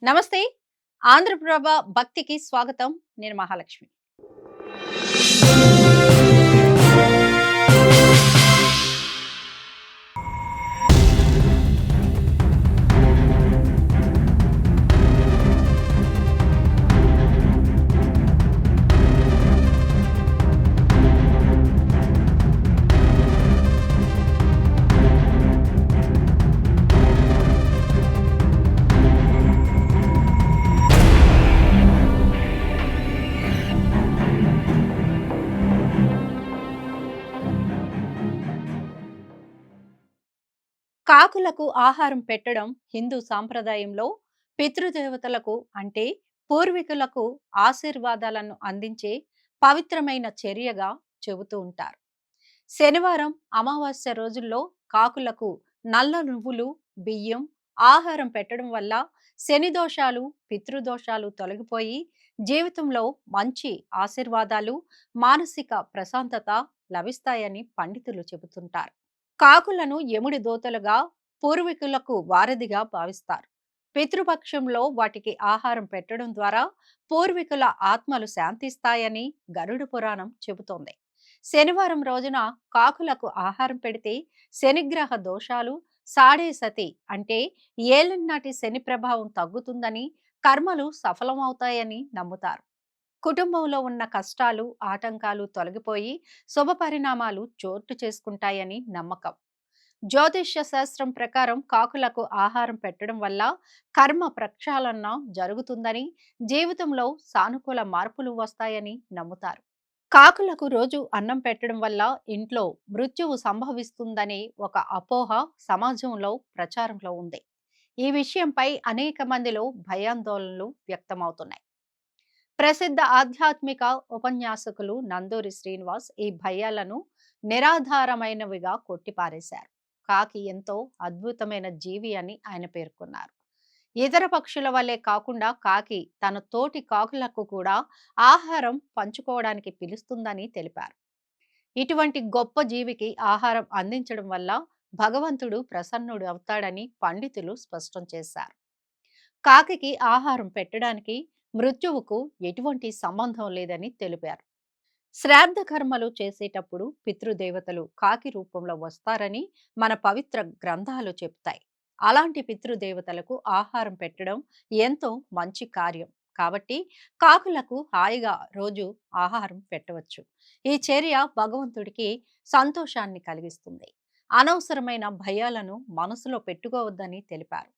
నమస్తే. ఆంధ్రప్రభ భక్తికి స్వాగతం. నేను మహాలక్ష్మి. కాకులకు ఆహారం పెట్టడం హిందూ సాంప్రదాయంలో పితృదేవతలకు అంటే పూర్వీకులకు ఆశీర్వాదాలను అందించే పవిత్రమైన చర్యగా చెబుతూ ఉంటారు. శనివారం అమావాస్య రోజుల్లో కాకులకు నల్ల నువ్వులు, బియ్యం, ఆహారం పెట్టడం వల్ల శని దోషాలు, పితృదోషాలు తొలగిపోయి జీవితంలో మంచి ఆశీర్వాదాలు, మానసిక ప్రశాంతత లభిస్తాయని పండితులు చెబుతుంటారు. కాకులను యముడి దూతలుగా, పూర్వీకులకు వారధిగా భావిస్తారు. పితృపక్షంలో వాటికి ఆహారం పెట్టడం ద్వారా పూర్వీకుల ఆత్మలు శాంతిస్తాయని గరుడ పురాణం చెబుతోంది. శనివారం రోజున కాకులకు ఆహారం పెడితే శనిగ్రహ దోషాలు, సాడే సతి అంటే ఏలినాటి శని ప్రభావం తగ్గుతుందని, కర్మలు సఫలమవుతాయని నమ్ముతారు. కుటుంబంలో ఉన్న కష్టాలు, ఆటంకాలు తొలగిపోయి శుభ పరిణామాలు చోటు చేసుకుంటాయని నమ్మకం. జ్యోతిష్య శాస్త్రం ప్రకారం కాకులకు ఆహారం పెట్టడం వల్ల కర్మ ప్రక్షాళన జరుగుతుందని, జీవితంలో సానుకూల మార్పులు వస్తాయని నమ్ముతారు. కాకులకు రోజు అన్నం పెట్టడం వల్ల ఇంట్లో మృత్యువు సంభవిస్తుందనే ఒక అపోహ సమాజంలో ప్రచారంలో ఉంది. ఈ విషయంపై అనేక మందిలో భయాందోళనలు వ్యక్తమవుతున్నాయి. ప్రసిద్ధ ఆధ్యాత్మిక ఉపన్యాసకులు నందూరి శ్రీనివాస్ ఈ భయాలను నిరాధారమైనవిగా కొట్టిపారేశారు. కాకి ఎంతో అద్భుతమైన జీవి అని ఆయన పేర్కొన్నారు. ఇతర పక్షుల వల్లే కాకుండా కాకి తన తోటి కాకులకు కూడా ఆహారం పంచుకోవడానికి పిలుస్తుందని తెలిపారు. ఇటువంటి గొప్ప జీవికి ఆహారం అందించడం వల్ల భగవంతుడు ప్రసన్నుడు అవుతాడని పండితులు స్పష్టం చేశారు. కాకికి ఆహారం పెట్టడానికి మృత్యువుకు ఎటువంటి సంబంధం లేదని తెలిపారు. శ్రాద్ధ కర్మలు చేసేటప్పుడు పితృదేవతలు కాకి రూపంలో వస్తారని మన పవిత్ర గ్రంథాలు చెప్తాయి. అలాంటి పితృదేవతలకు ఆహారం పెట్టడం ఎంతో మంచి కార్యం. కాబట్టి కాకులకు హాయిగా రోజు ఆహారం పెట్టవచ్చు. ఈ చర్య భగవంతుడికి సంతోషాన్ని కలిగిస్తుంది. అనవసరమైన భయాలను మనసులో పెట్టుకోవద్దని తెలిపారు.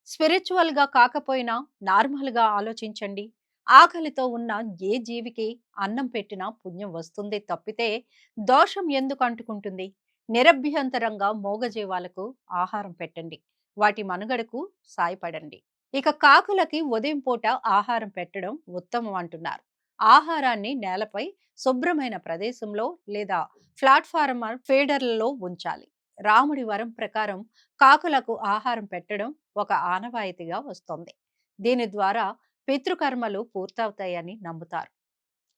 స్పిరిచువల్ గా కాకపోయినా నార్మల్ గా ఆలోచించండి. ఆకలితో ఉన్న ఏ జీవికి అన్నం పెట్టినా పుణ్యం వస్తుంది తప్పితే దోషం ఎందుకు అంటుకుంటుంది? నిరభ్యంతరంగా మూగజీవాలకు ఆహారం పెట్టండి. వాటి మనుగడకు సాయపడండి. ఇక కాకులకి ఉదయం పూట ఆహారం పెట్టడం ఉత్తమం అంటున్నారు. ఆహారాన్ని నేలపై శుభ్రమైన ప్రదేశంలో లేదా ప్లాట్ఫారం ఫీడర్లలో ఉంచాలి. రాముడి వరం ప్రకారం కాకులకు ఆహారం పెట్టడం ఒక ఆనవాయితీగా వస్తోంది. దీని ద్వారా పితృకర్మలు పూర్తవుతాయని నమ్ముతారు.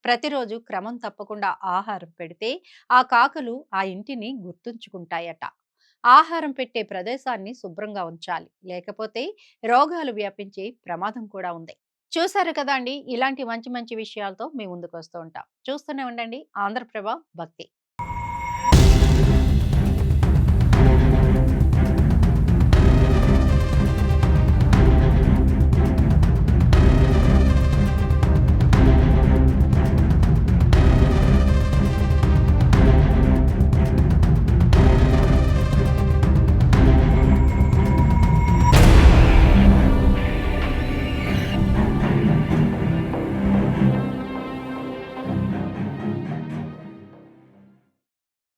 ప్రతిరోజు క్రమం తప్పకుండా ఆహారం పెడితే ఆ కాకులు ఆ ఇంటిని గుర్తుంచుకుంటాయట. ఆహారం పెట్టే ప్రదేశాన్ని శుభ్రంగా ఉంచాలి. లేకపోతే రోగాలు వ్యాపించే ప్రమాదం కూడా ఉంది. చూసారు కదా అండి, ఇలాంటి మంచి మంచి విషయాలతో మీ ముందుకు వస్తూ ఉంటాం. చూస్తూనే ఉండండి ఆంధ్రప్రభ భక్తి.